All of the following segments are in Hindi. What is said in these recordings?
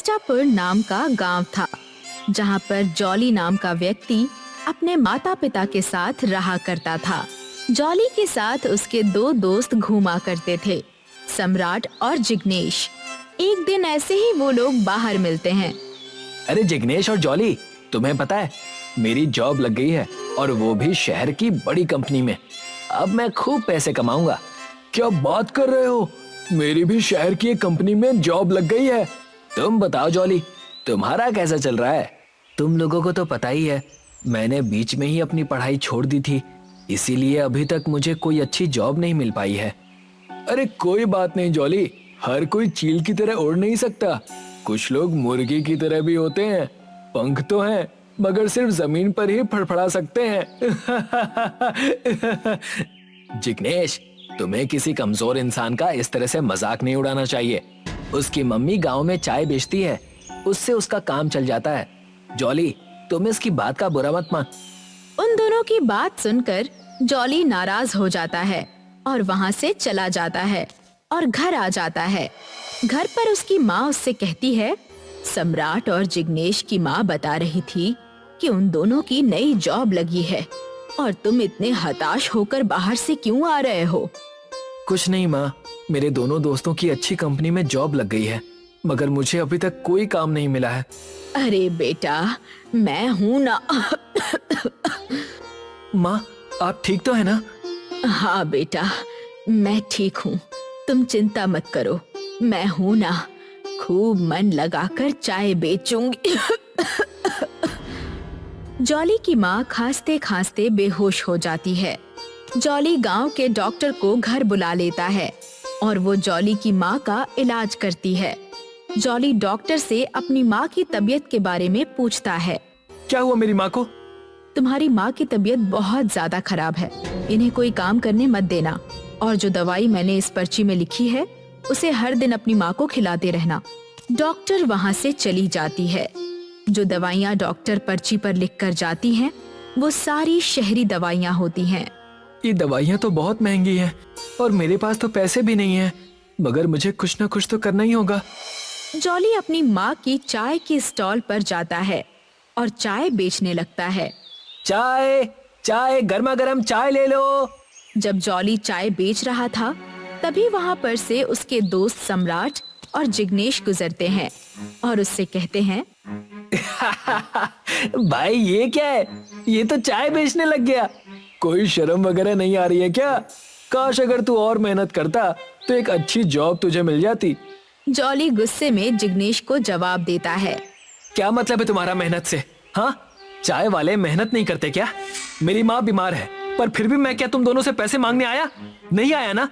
मिर्जापुर नाम का गांव था, जहां पर जॉली नाम का व्यक्ति अपने माता पिता के साथ रहा करता था। जॉली के साथ उसके दो दोस्त घूमा करते थे, सम्राट और जिग्नेश। एक दिन ऐसे ही वो लोग बाहर मिलते हैं। अरे जिग्नेश और जॉली, तुम्हें पता है मेरी जॉब लग गई है, और वो भी शहर की बड़ी कंपनी में। अब मैं खूब पैसे कमाऊंगा। क्या बात कर रहे हो? मेरी भी शहर की एक कंपनी में जॉब लग गई है। तुम बताओ जॉली, तुम्हारा कैसा चल रहा है? तुम लोगों को तो पता ही है, मैंने बीच में ही अपनी पढ़ाई छोड़ दी थी, इसीलिए अभी तक मुझे कोई अच्छी जॉब नहीं मिल पाई है। अरे कोई बात नहीं जॉली, हर कोई चील की तरह उड़ नहीं सकता। कुछ लोग मुर्गी की तरह भी होते हैं, पंख तो हैं मगर सिर्फ जमीन पर ही फड़फड़ा सकते हैं। जिग्नेश, तुम्हें किसी कमजोर इंसान का इस तरह से मजाक नहीं उड़ाना चाहिए। उसकी मम्मी गांव में चाय बेचती है, उससे उसका काम चल जाता है। जॉली, तुम इसकी बात का बुरा मत मान। उन दोनों की बात सुनकर जॉली नाराज हो जाता है और वहाँ से चला जाता है और घर आ जाता है। घर पर उसकी माँ उससे कहती है, सम्राट और जिग्नेश की माँ बता रही थी कि उन दोनों की नई जॉब लगी है और तुम इतने हताश होकर बाहर से क्यों आ रहे हो? कुछ नहीं माँ, मेरे दोनों दोस्तों की अच्छी कंपनी में जॉब लग गई है, मगर मुझे अभी तक कोई काम नहीं मिला है। अरे बेटा, मैं हूँ ना। माँ, आप ठीक तो है ना? हाँ बेटा, मैं ठीक हूँ, तुम चिंता मत करो, मैं हूँ ना। खूब मन लगाकर चाय बेचूंगी। जॉली की माँ खांसते खांसते बेहोश हो जाती है। जॉली गांव के डॉक्टर को घर बुला लेता है और वो जॉली की माँ का इलाज करती है। जॉली डॉक्टर से अपनी माँ की तबीयत के बारे में पूछता है। क्या हुआ मेरी माँ को? तुम्हारी माँ की तबीयत बहुत ज्यादा खराब है, इन्हें कोई काम करने मत देना, और जो दवाई मैंने इस पर्ची में लिखी है उसे हर दिन अपनी माँ को खिलाते रहना। डॉक्टर वहाँ से चली जाती है। जो दवाइयाँ डॉक्टर पर्ची पर लिख कर जाती हैं, वो सारी शहरी दवाइयाँ होती हैं। ये दवाइयाँ तो बहुत महंगी हैं और मेरे पास तो पैसे भी नहीं हैं, मगर मुझे कुछ न कुछ तो करना ही होगा। जॉली अपनी माँ की चाय की स्टॉल पर जाता है और चाय बेचने लगता है। चाय चाय, गर्मा गर्म चाय ले लो। जब जॉली चाय बेच रहा था, तभी वहाँ पर से उसके दोस्त सम्राट और जिग्नेश गुजरते हैं और उससे कहते हैं, भाई ये क्या है? ये तो चाय बेचने लग गया। कोई शर्म वगैरह नहीं आ रही है क्या? काश अगर तू और मेहनत करता तो एक अच्छी जॉब तुझे मिल जाती। जॉली गुस्से में जिग्नेश को जवाब देता है। क्या मतलब है तुम्हारा मेहनत से? हाँ, चाय वाले मेहनत नहीं करते क्या? मेरी माँ बीमार है, पर फिर भी मैं क्या तुम दोनों से पैसे मांगने आया? नहीं आया ना?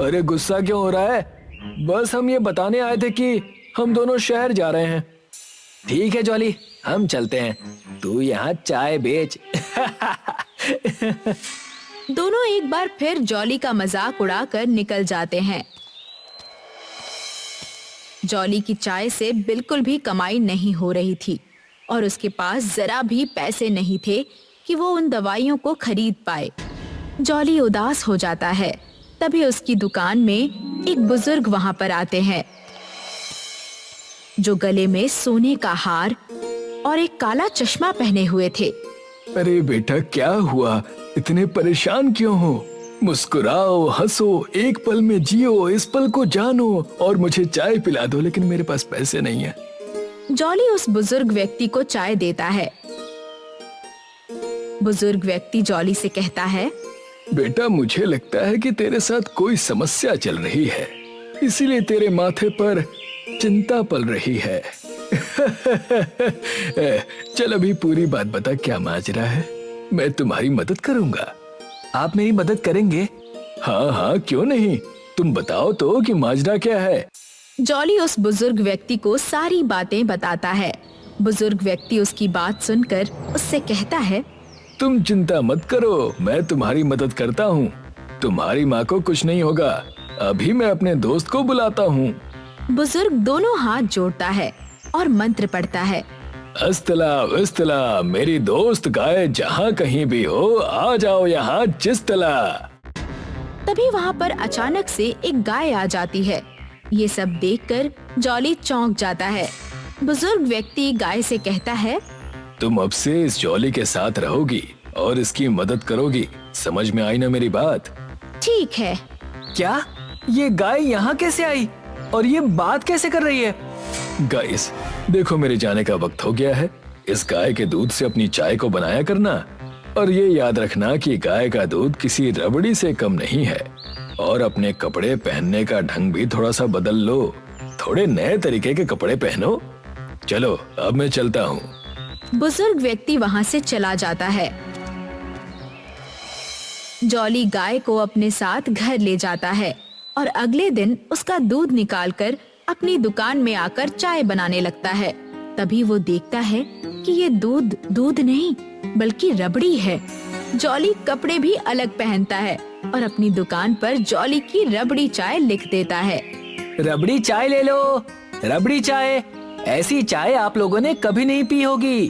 अरे गुस्सा क्यों हो रहा है? बस हम ये बताने आए थे कि हम दोनों शहर जा रहे हैं। ठीक है जॉली, हम चलते हैं, तू यहाँ चाय बेच। दोनों एक बार फिर जॉली का मजाक उड़ाकर निकल जाते हैं। जॉली की चाय से बिल्कुल भी कमाई नहीं हो रही थी और उसके पास जरा भी पैसे नहीं थे कि वो उन दवाइयों को खरीद पाए। जॉली उदास हो जाता है। तभी उसकी दुकान में एक बुजुर्ग वहां पर आते हैं, जो गले में सोने का हार और एक काला चश्मा पहने हुए थे। अरे बेटा, क्या हुआ? इतने परेशान क्यों हो? मुस्कुराओ, हंसो, एक पल में जियो, इस पल को जानो और मुझे चाय पिला दो, लेकिन मेरे पास पैसे नहीं है। जॉली उस बुजुर्ग व्यक्ति को चाय देता है। बुजुर्ग व्यक्ति जॉली से कहता है, बेटा, मुझे लगता है कि तेरे साथ कोई समस्या चल रही है, इसीलिए तेरे माथे पर चिंता पल रही है। चल अभी पूरी बात बता, क्या माजरा है? मैं तुम्हारी मदद करूंगा। आप मेरी मदद करेंगे? हाँ हाँ, क्यों नहीं, तुम बताओ तो कि माजरा क्या है। जॉली उस बुजुर्ग व्यक्ति को सारी बातें बताता है। बुजुर्ग व्यक्ति उसकी बात सुनकर उससे कहता है, तुम चिंता मत करो, मैं तुम्हारी मदद करता हूँ। तुम्हारी माँ को कुछ नहीं होगा। अभी मैं अपने दोस्त को बुलाता हूँ। बुजुर्ग दोनों हाथ जोड़ता है और मंत्र पढ़ता है। अस्तला विस्तला, मेरी दोस्त गाय जहाँ कहीं भी हो, आ जाओ यहाँ जिस्तला। तभी वहाँ पर अचानक से एक गाय आ जाती है। ये सब देखकर जॉली चौंक जाता है बुजुर्ग व्यक्ति गाय से कहता है, तुम अब से इस जॉली के साथ रहोगी और इसकी मदद करोगी, समझ में आई ना मेरी बात? ठीक है। क्या ये गाय यहाँ कैसे आई और ये बात कैसे कर रही है? गाइस देखो, मेरे जाने का वक्त हो गया है। इस गाय के दूध से अपनी चाय को बनाया करना, और ये याद रखना कि गाय का दूध किसी रबड़ी से कम नहीं है। और अपने कपड़े पहनने का ढंग भी थोड़ा सा बदल लो, थोड़े नए तरीके के कपड़े पहनो। चलो अब मैं चलता हूँ। बुजुर्ग व्यक्ति वहाँ से चला जाता है। जॉली गाय को अपने साथ घर ले जाता है और अगले दिन उसका दूध निकालकर अपनी दुकान में आकर चाय बनाने लगता है। तभी वो देखता है कि ये दूध नहीं बल्कि रबड़ी है। जॉली कपड़े भी अलग पहनता है और अपनी दुकान पर जॉली की रबड़ी चाय लिख देता है। रबड़ी चाय ले लो, रबड़ी चाय, ऐसी चाय आप लोगों ने कभी नहीं पी होगी।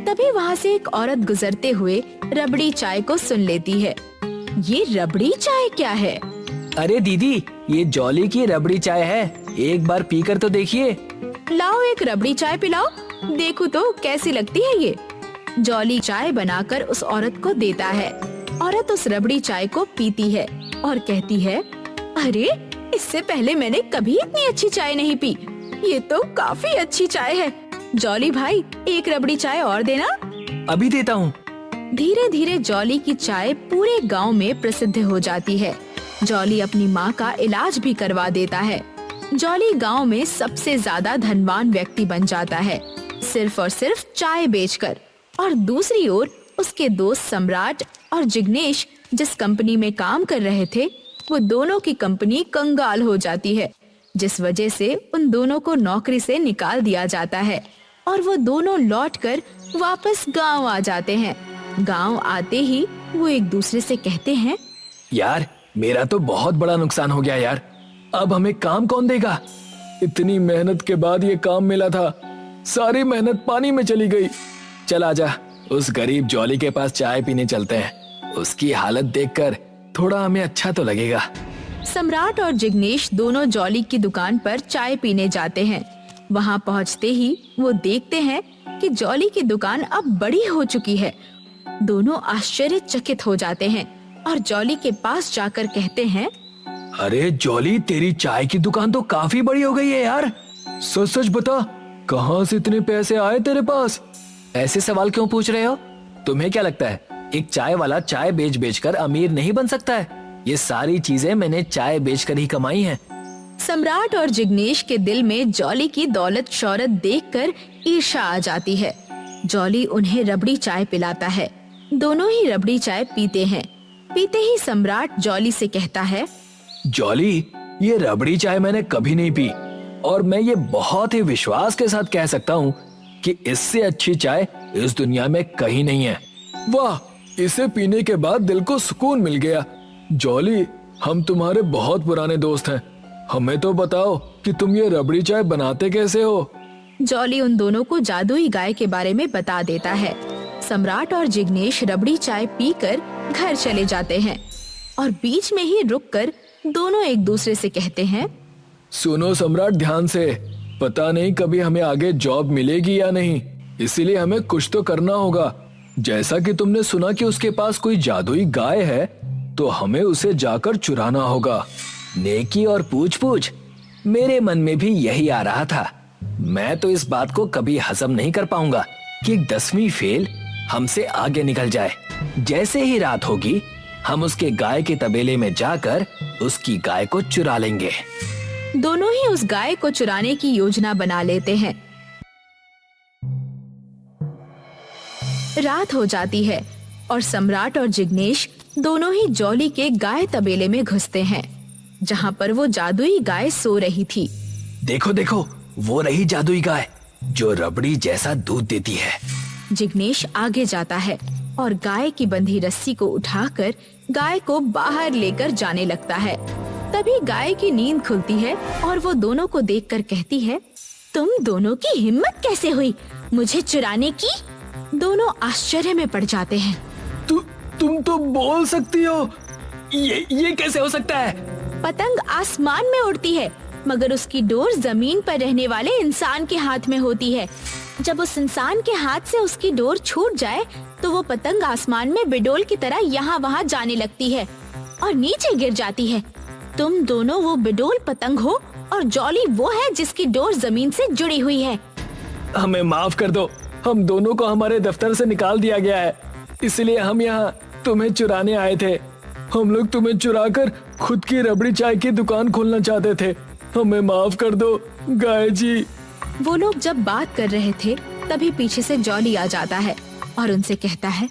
तभी वहाँ से एक औरत गुजरते हुए रबड़ी चाय को सुन लेती है। ये रबड़ी चाय क्या है? अरे दीदी, ये जॉली की रबड़ी चाय है, एक बार पीकर तो देखिए। लाओ एक रबड़ी चाय पिलाओ, देखो तो कैसी लगती है ये। जॉली चाय बनाकर उस औरत को देता है। औरत उस रबड़ी चाय को पीती है और कहती है, अरे इससे पहले मैंने कभी इतनी अच्छी चाय नहीं पी, ये तो काफी अच्छी चाय है। जॉली भाई, एक रबड़ी चाय और देना। अभी देता हूँ। धीरे धीरे जॉली की चाय पूरे गांव में प्रसिद्ध हो जाती है। जॉली अपनी माँ का इलाज भी करवा देता है। जॉली गांव में सबसे ज्यादा धनवान व्यक्ति बन जाता है, सिर्फ और सिर्फ चाय बेचकर। और दूसरी ओर उसके दोस्त सम्राट और जिग्नेश जिस कंपनी में काम कर रहे थे, वो दोनों की कंपनी कंगाल हो जाती है, जिस वजह से उन दोनों को नौकरी से निकाल दिया जाता है और वो दोनों लौटकर वापस गांव आ जाते हैं। गांव आते ही वो एक दूसरे से कहते हैं, यार मेरा तो बहुत बड़ा नुकसान हो गया यार, अब हमें काम कौन देगा? इतनी मेहनत के बाद ये काम मिला था, सारी मेहनत पानी में चली गई। चल आजा, उस गरीब जॉली के पास चाय पीने चलते हैं, उसकी हालत देखकर थोड़ा हमें अच्छा तो लगेगा। सम्राट और जिग्नेश दोनों जॉली की दुकान पर चाय पीने जाते हैं। वहां पहुंचते ही वो देखते हैं कि जॉली की दुकान अब बड़ी हो चुकी है। दोनों आश्चर्यचकित हो जाते हैं और जॉली के पास जाकर कहते हैं, अरे जॉली, तेरी चाय की दुकान तो काफी बड़ी हो गई है यार, सच सच बता, कहाँ से इतने पैसे आए तेरे पास? ऐसे सवाल क्यों पूछ रहे हो? तुम्हें क्या लगता है एक चाय वाला चाय बेच बेच कर अमीर नहीं बन सकता है? ये सारी चीजें मैंने चाय बेचकर ही कमाई हैं। सम्राट और जिग्नेश के दिल में जॉली की दौलत शौहरत देखकर ईर्ष्या आ जाती है। जॉली उन्हें रबड़ी चाय पिलाता है। दोनों ही रबड़ी चाय पीते हैं। पीते ही सम्राट जॉली से कहता है, जॉली, ये रबड़ी चाय मैंने कभी नहीं पी और मैं ये बहुत ही विश्वास के साथ कह सकता हूँ कि इससे अच्छी चाय इस दुनिया में कहीं नहीं है। वाह, इसे पीने के बाद दिल को सुकून मिल गया। जॉली, हम तुम्हारे बहुत पुराने दोस्त हैं, हमें तो बताओ कि तुम ये रबड़ी चाय बनाते कैसे हो? जॉली उन दोनों को जादुई गाय के बारे में बता देता है। सम्राट और जिग्नेश रबड़ी चाय पीकर घर चले जाते हैं और बीच में ही रुककर दोनों एक दूसरे से कहते हैं, सुनो सम्राट, ध्यान से, पता नहीं कभी हमें आगे जॉब मिलेगी या नहीं, इसीलिए हमें कुछ तो करना होगा। जैसा कि तुमने सुना कि उसके पास कोई जादुई गाय है, तो हमें उसे जाकर चुराना होगा। नेकी और पूछ पूछ, मेरे मन में भी यही आ रहा था। मैं तो इस बात को कभी हजम नहीं कर पाऊंगा कि एक 10वीं फेल हमसे आगे निकल जाए। जैसे ही रात होगी, हम उसके गाय के तबेले में जाकर उसकी गाय को चुरा लेंगे। दोनों ही उस गाय को चुराने की योजना बना लेते हैं। रात हो जाती है और सम्राट और जिग्नेश दोनों ही जॉली के गाय तबेले में घुसते हैं, जहाँ पर वो जादुई गाय सो रही थी। देखो देखो, वो रही जादुई गाय जो रबड़ी जैसा दूध देती है। जिग्नेश आगे जाता है और गाय की बंधी रस्सी को उठाकर गाय को बाहर लेकर जाने लगता है। तभी गाय की नींद खुलती है और वो दोनों को देखकर कहती है, तुम दोनों की हिम्मत कैसे हुई मुझे चुराने की? दोनों आश्चर्य में पड़ जाते हैं। तुम तो बोल सकती हो, ये कैसे हो सकता है? पतंग आसमान में उड़ती है, मगर उसकी डोर जमीन पर रहने वाले इंसान के हाथ में होती है। जब उस इंसान के हाथ से उसकी डोर छूट जाए तो वो पतंग आसमान में बिडोल की तरह यहाँ वहाँ जाने लगती है और नीचे गिर जाती है। तुम दोनों वो बिडोल पतंग हो और जॉली वो है जिसकी डोर जमीन से जुड़ी हुई है। हमें माफ कर दो, हम दोनों को हमारे दफ्तर से निकाल दिया गया है, इसलिए हम यहाँ तुम्हें चुराने आए थे। हम लोग तुम्हें चुराकर खुद की रबड़ी चाय की दुकान खोलना चाहते थे। हमें माफ कर दो गाय जी। वो लोग जब बात कर रहे थे तभी पीछे से जॉली आ जाता है और उनसे कहता है,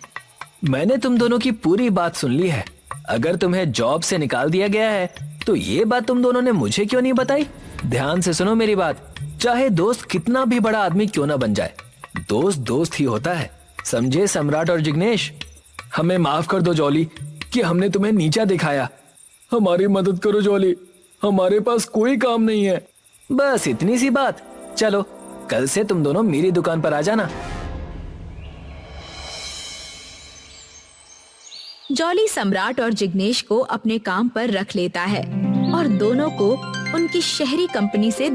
मैंने तुम दोनों की पूरी बात सुन ली है। अगर तुम्हें जॉब से निकाल दिया गया है तो ये बात तुम दोनों ने मुझे क्यों नहीं बताई? ध्यान से सुनो मेरी बात, चाहे दोस्त कितना भी बड़ा आदमी क्यों ना बन जाए, दोस्त दोस्त ही होता है, समझे सम्राट और जिग्नेश? हमें माफ कर दो जॉली कि हमने तुम्हें नीचा दिखाया। हमारी मदद करो जॉली, हमारे पास कोई काम नहीं है। बस इतनी सी बात। चलो कल से तुम दोनों मेरी दुकान पर आ जाना। जॉली सम्राट और जिग्नेश को अपने काम पर रख लेता है और दोनों को उनकी शहरी कंपनी से